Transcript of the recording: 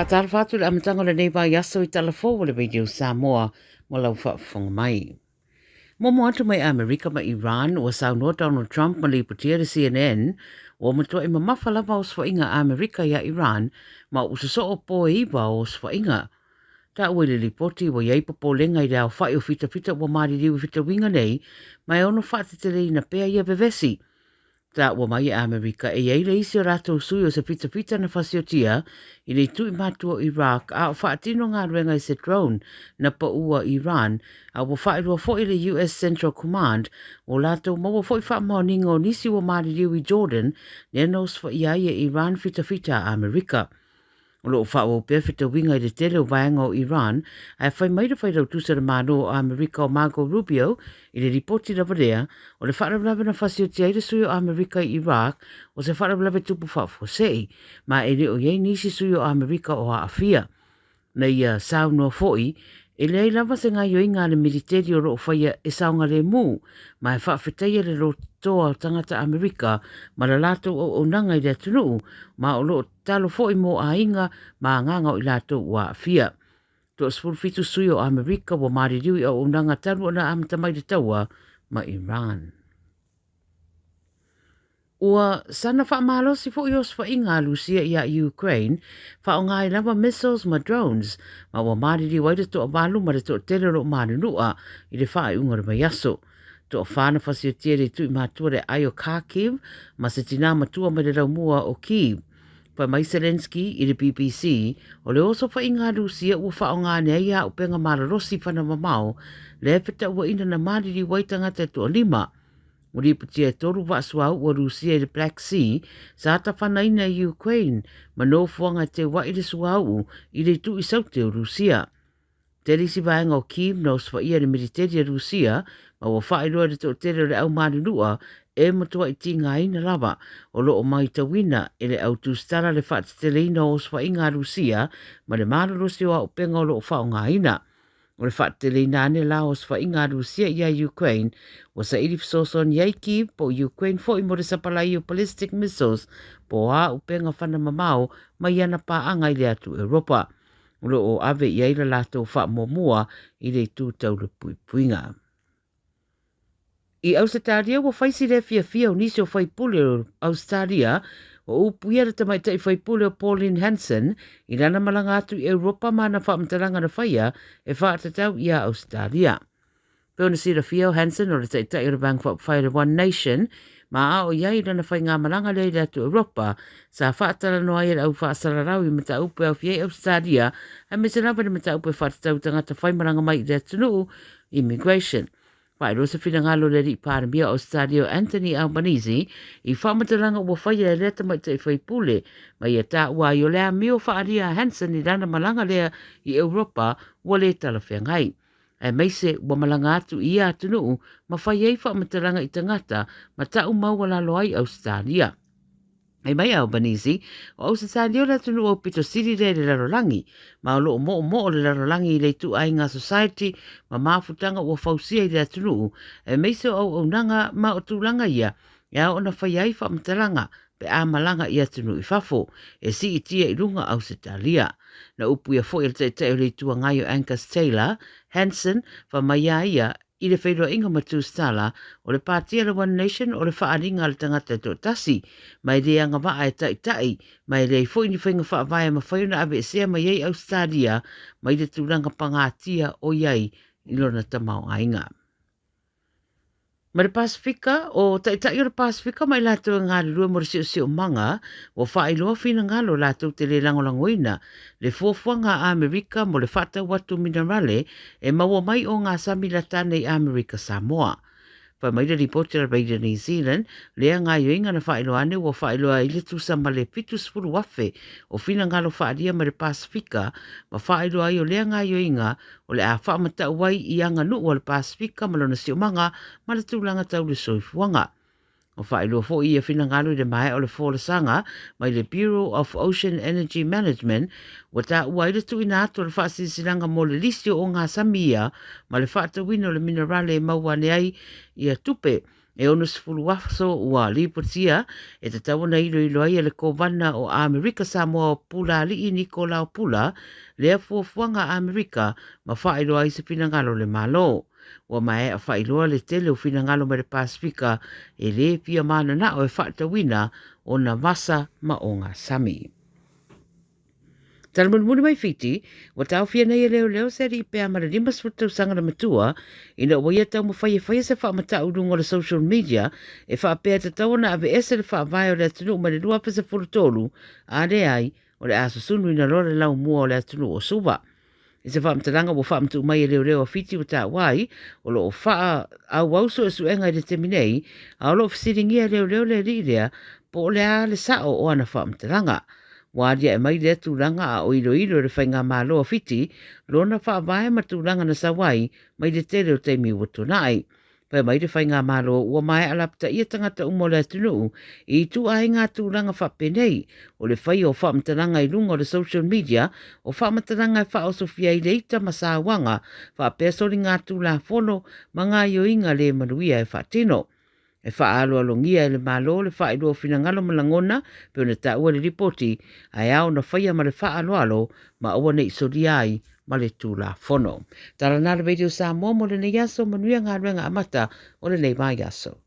Whātara whātu le amatanga le nei vai aso I talafo o le radio Samoa mo lau whaafonga mai. Momo atu mai Amerika ma Iran o saunoa Donald Trump ma liputia le CNN o matua I mamafa lava o swainga Amerika ia Iran ma usaso o po iwa o swainga. Ta ue le lipoti wa iai papolenga I rao whai o fita wa maari riu fita winga nei mai ono whaatitele na pea ia vevesi. Ta ua mai Amerika e iei le isi o rato sui o se fita na fasiotia I le tui matua Iraq a o whaatino ngā ruenga I se drone na pa ua Iran a ua whairua fo I le US Central Command o lato maua fo I wha maoninga o nisi wa maari riu I Jordan ne nos wha iai e Iran fita Amerika. O loo wha o pia fita winga I le tele o vaenga o Iran a whai maira whai rau tusa mano o Amerika o Marco Rubio I le ripoti ravarea o le whaarablawe na whasio tia I le sui o Amerika I Iraq o se whaarablawe tupu whaafosei ma e le o iei nisi sui o Amerika o Haafia. Na ia sao noa foi e le lava se ngai yoinga le militeri o roo whaia e saunga le mu ma e whaafetai le rotoa o tangata Amerika ma la lato o nanga I le atunu ma o loo talo foi mo a inga ma nganga o I lato wa Haafia. To spul fitu sui o Amerika wa maari riui o nanga taru na amatamai le taua ma Iran. Ua sana wha malosi fo I os wha inga Lucia ia Ukraine, wha o ngai lava missiles ma drones, ma wa mariri waida to o malu ma to o telero manu nua I le wha I unga mai aso. To o whana whasio tere tui matua re ai o Kharkiv, ma se tina matua ma le raumua o Kiev. Pa mai Zelensky I le BBC, o le oso wha inga Lucia ua wha o ngā neia o penga mararosi whana mamau, le feta ua ina na mariri waitanga te to o lima. Uri patia toru wasuau o Rusia I le Black Sea, sa ata whanaina I Ukraine, ma no fuanga te wa I le suau I le tu I saute o Rusia. Te risi vaenga o Kiev no swa ia le militeri a Rusia, ma wa whaeroa le to tere le au marunua, e matua I tinga ina lava, o loo mai tawina I le au tustara le whaatiteleina o swa inga Rusia, ma le marurosi o au penga o loo whaonga ina. O le whaateleina ane la o swa inga Rusia ia Ukraine, o sa iri fisoson iai Kiev po Ukraine fo I mo le sapalai o ballistic missiles po a upenga whana mamau mai ana paanga I le atu Europa. O loo ave iai la lato wha momua I le tūtau le puipuinga. I Australia wa whaisi le fia o nisi o whaipule o Australia o upuia le tamaita I whaipule o Pauline Hanson I lana malanga atu I Europa ma na whaamtaranga na whaia e whaatatau ia Australia. Pēona sira fia o Hanson o le taita I rabang whaapwhaia One Nation ma a o iai lana whai ngā malanga le atu Europa sa whaatara noa I au whaasararau I mata upe au fiei Australia a me se rawa ni mata upe whaatatau tangata whai maranga mai le atu nuu immigration. Whai rosa whina ngalo le ri pāramia Australia Anthony Albanese I whamataranga ua whaia e leta mai te whai pule mai e tā ua I o lea mio whaaria Hanson I rana malanga lea I Europa ua le talawhia ngai. E meise ua malanga atu I atu nuu ma whai ei whamataranga I tangata ma tau maua lalo ai Australia. Ai mai Albanese, o Australia le tunu o Pito City le larolangi, ma o loo mo le larolangi I le tu ai ngā society, ma mafutanga ua fausia I le tunu, e meise o nanga ma o tūlanga ia, ia o na whaiai whamataranga, pe a malanga I atunu I fafo, e si I tia I runga Australia. Na upu ia fo I le te o le tua ngai o Angus Taylor, Hanson, wa mai ia, I le whairua inga matu stala o le pātia le One Nation o le whaaringa le tangata to tasi, mai le anga waa e tai, mai le fo ini whainga whaavaya ma whaiuna ave e sea mai ei Australia, mai le tūranga pangātia o iei I lona tamau ainga. Ma le Pasifika, o tai o le Pasifika mai lātou ngāri rua mo le sio manga, o whaailoa whina ngalo lātou te le langolangoina, le fuafuanga a Amerika mo le whata watu minerale e maua mai o ngā sami latane I Amerika Samoa. Pa mai le ripoti la Radio New Zealand, lea ngā yoinga na whaailoa ane o whaailoa I le tusa ma le pitu spuru wafe o whina ngalo whaaria ma le Pasifika, ma whaailoa I o lea ngā yoinga o le a whaamata wai I anga nuu o le Pasifika ma lona sio manga ma le tūlanga tau le soifuanga. O whaailoa fo I a whina ngalo le mai o le Wholasanga mai le Bureau of Ocean Energy Management wa tā ua I le tuina atu le whaasisilanga mo le lisio o ngā samia ma le whaatawina o le minerale maua ne ai I a tupe E ono sifuru wafaso ua lipotia e te tawana ilo ai le kovana o Amerika Samoa Pula li i Nicolau Pula lea fuafuanga Amerika ma whaero ai se pinangalo le malo. Ua mai a whailoa le tele o finangalo me le Pasifika e le pia mana na o e whaatawina o na masa ma o ngā sami. Tala muni mai fiti, wa tau fia nei leo se ri pe amara lima sfutu sanga na matua, ina wa ia tau mawhai se wha mata urungo le social media, e wha pēr te tau na ave ese le wha vai o le atunu ma le lua pesa furutolu, a re ai, o le aso sunu ina lore lau mua o le atunu o suwa. I se wha mtaranga wa wha mtu mai leo a fiti o ta wai, o lo o wha au wauso e suenga i le teminei, a o lo fisiringia leo le rirea, po le a le sao o ana wha mtaranga. Wadia e mai le tūranga a o iro le whainga mālo a fiti, lona wha vai ma tūranga na sawai mai le tere o teimi ua tunai. Pai mai le whainga mālo ua mai alapta ia tangata umo le atunu i tu ai ngā tūranga wha penei o le whai o wha mtaranga i lunga o le social media o wha mtaranga i wha o sofia i leita masawanga wha pesori ngā tūla whono ma ngā ioinga le manuia e wha tino. E wha alo alongia le malo le wha ilo fina ngalo malangona pe ona ta ua le ripoti ai au na whaia ma le wha alo ma ua ne isori ai ma le tūla whono. Tara nara video sa mo le ne yaso manuia ngā ruenga amata o le nei mai yaso.